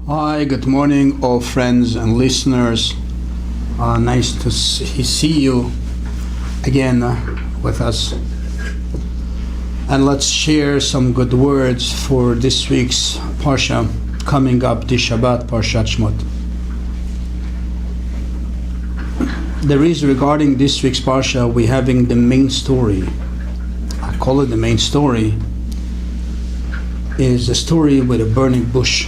Hi, good morning, all friends and listeners. Nice to see you again with us. And let's share some good words for this week's Parsha coming up this Shabbat, Parshat Shemot. There is, regarding this week's Parsha, we're having the main story. I call it the main story. Is a story with a burning bush.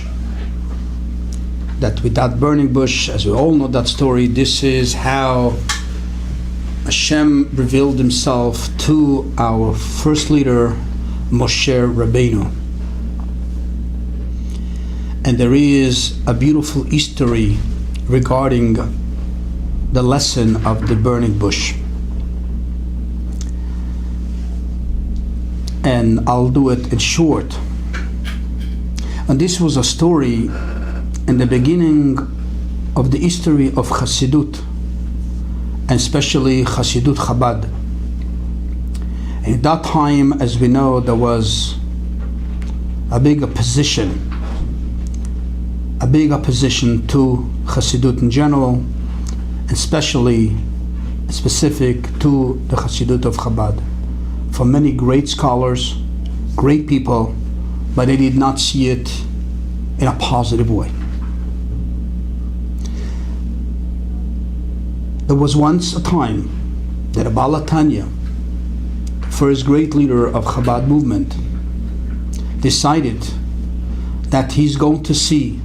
That with that burning bush, as we all know that story, this is how Hashem revealed himself to our first leader, Moshe Rabbeinu. And there is a beautiful history regarding the lesson of the burning bush. And I'll do it in short. And this was a story in the beginning of the history of Chassidut, and especially Chassidut Chabad. And at that time, as we know, there was a big opposition to Chassidut in general, and especially specific to the Chassidut of Chabad, for many great scholars, great people, but they did not see it in a positive way. There was once a time that a Baal Tanya, first great leader of Chabad movement, decided that he's going to see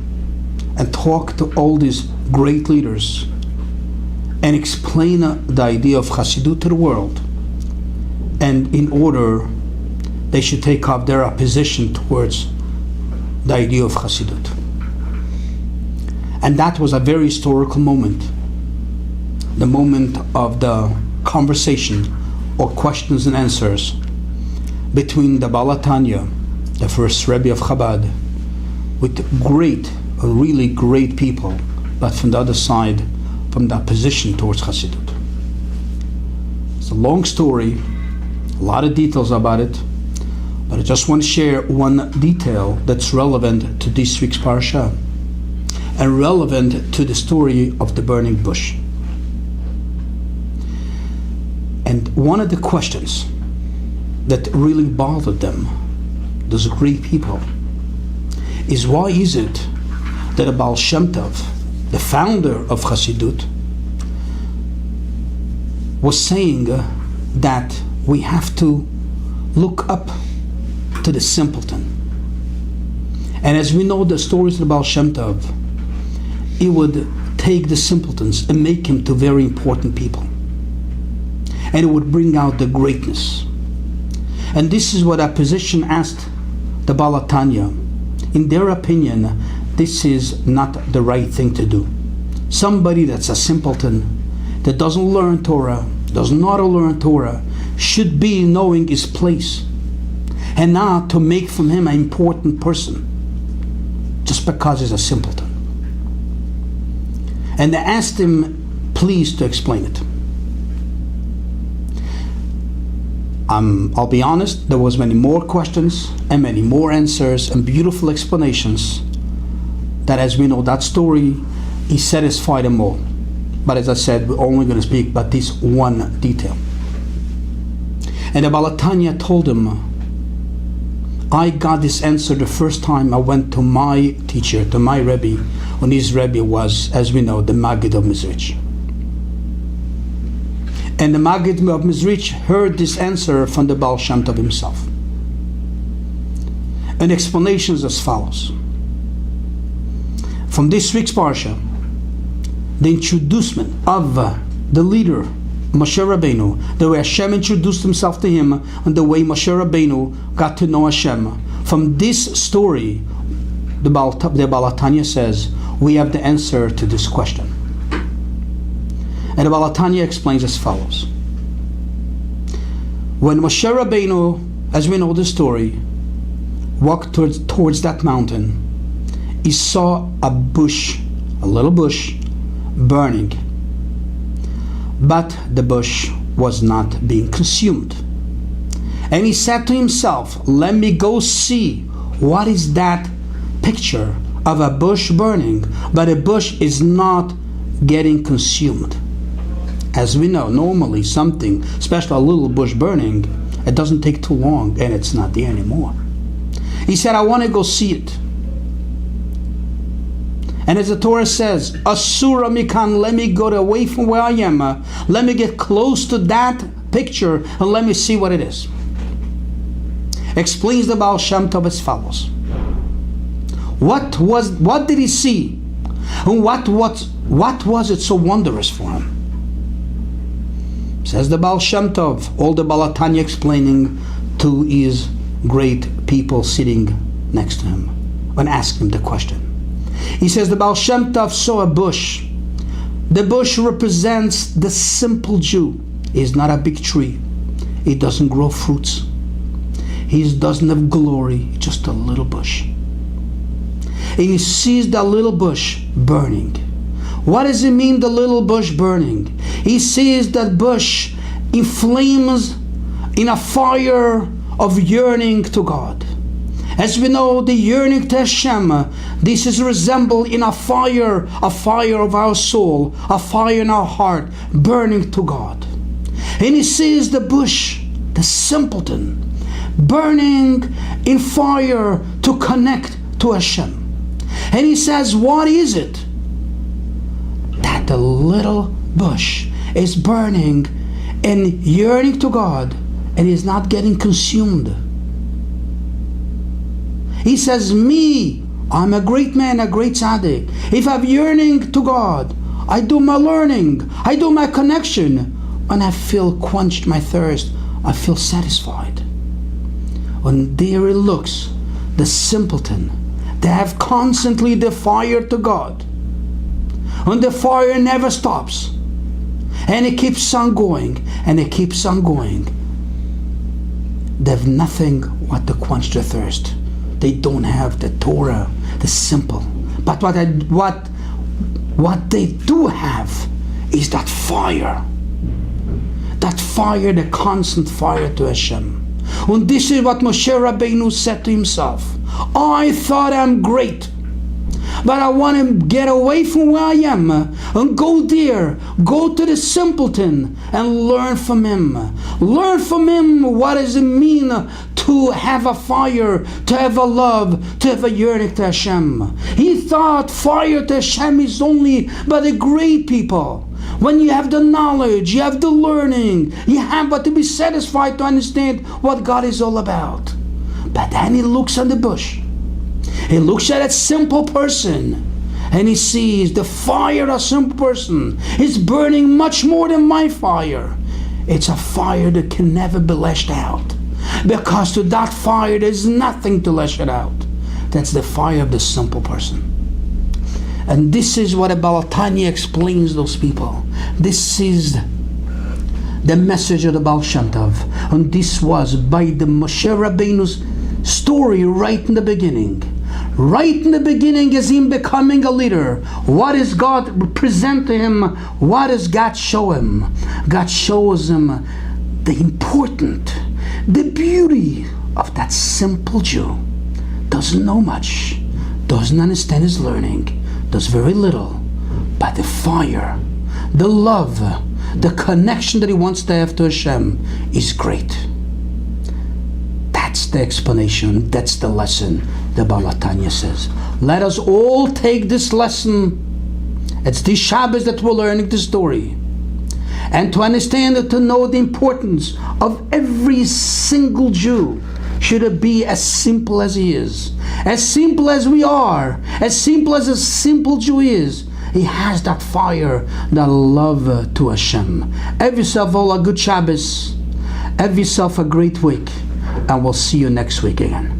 and talk to all these great leaders and explain the idea of Chassidut to the world, and in order they should take up their opposition towards the idea of Chassidut. And that was a very historical moment. The moment of the conversation or questions and answers between the Baal Tanya, the first Rabbi of Chabad, with really great people, but from the other side, from the opposition towards Chassidut. It's a long story, a lot of details about it, but I just want to share one detail that's relevant to this week's Parsha and relevant to the story of the burning bush. And one of the questions that really bothered them, those great people, is why is it that a Baal Shem Tov, the founder of Chassidut, was saying that we have to look up to the simpleton. And as we know the stories of the Baal Shem Tov, he would take the simpletons and make him to very important people. And it would bring out the greatness. And this is what opposition asked the Baal Tanya. In their opinion, this is not the right thing to do. Somebody that's a simpleton, that doesn't learn Torah, doesn't know how to learn Torah, should be knowing his place, and not to make from him an important person just because he's a simpleton. And they asked him, please, to explain it. I'll be honest, there was many more questions and many more answers and beautiful explanations that, as we know that story, he satisfied them all. But as I said, we're only going to speak about this one detail. And the Baal Tanya told him, I got this answer the first time I went to my teacher, to my Rabbi, when his Rabbi was, as we know, the Maggid of Mizrich. And the Maggid of Mizrich heard this answer from the Baal Shem Tov himself. And explanations as follows. From this week's Parsha, the introducement of the leader, Moshe Rabbeinu, the way Hashem introduced himself to him, and the way Moshe Rabbeinu got to know Hashem. From this story, the Baal Tanya says, we have the answer to this question. And the Baal Tanya explains as follows. When Moshe Rabbeinu, as we know the story, walked towards that mountain, he saw a little bush, burning. But the bush was not being consumed. And he said to himself, let me go see what is that picture of a bush burning, but a bush is not getting consumed. As we know, normally something, especially a little bush burning, it doesn't take too long and it's not there anymore. He said, I want to go see it. And as the Torah says, Asura mikan, let me go away from where I am. Let me get close to that picture and let me see what it is. Explains the Baal Shem Tov as follows. What did he see? And what was it so wondrous for him? Says the Baal Shem Tov, all the Baal Tanya explaining to his great people sitting next to him when asking him the question. He says the Baal Shem Tov saw a bush. The bush represents the simple Jew. He's not a big tree. He doesn't grow fruits. He doesn't have glory, just a little bush. And he sees that little bush burning. What does it mean, the little bush burning? He sees that bush in flames, in a fire of yearning to God. As we know, the yearning to Hashem, this is resembled in a fire of our soul, a fire in our heart, burning to God. And he sees the bush, the simpleton, burning in fire to connect to Hashem. And he says, what is it? That the little bush is burning and yearning to God and is not getting consumed. He says, me, I'm a great man, a great tzaddik. If I'm yearning to God, I do my learning, I do my connection, and I feel quenched my thirst, I feel satisfied. When there he looks, the simpleton, they have constantly the fire to God. And the fire never stops. And it keeps on going, and it keeps on going. They have nothing what to quench their thirst. They don't have the Torah, the simple. But what they do have is that fire. That fire, the constant fire to Hashem. And this is what Moshe Rabbeinu said to himself. I thought I'm great, but I want to get away from where I am and go there, go to the simpleton and learn from him. Learn from him what does it mean to have a fire, to have a love, to have a yearning to Hashem. He thought fire to Hashem is only by the great people. When you have the knowledge, you have the learning, you have but to be satisfied to understand what God is all about. But then he looks at the bush. He looks at a simple person and he sees the fire of a simple person is burning much more than my fire. It's a fire that can never be lashed out. Because to that fire there's nothing to lash it out. That's the fire of the simple person. And this is what Baal Tanya explains those people. This is the message of the Baal Shem Tov. And this was by the Moshe Rabbeinu's story right in the beginning. Right in the beginning is him becoming a leader. What does God present to him? What does God show him? God shows him the important, the beauty of that simple Jew. Doesn't know much, doesn't understand his learning, does very little, but the fire, the love, the connection that he wants to have to Hashem is great. That's the explanation, that's the lesson, the Baal Tanya says. Let us all take this lesson. It's this Shabbos that we're learning the story. And to understand and to know the importance of every single Jew. Should it be as simple as he is, as simple as we are, as simple as a simple Jew is. He has that fire, that love to Hashem. Have yourself all a good Shabbos. Have yourself a great week. And we'll see you next week again.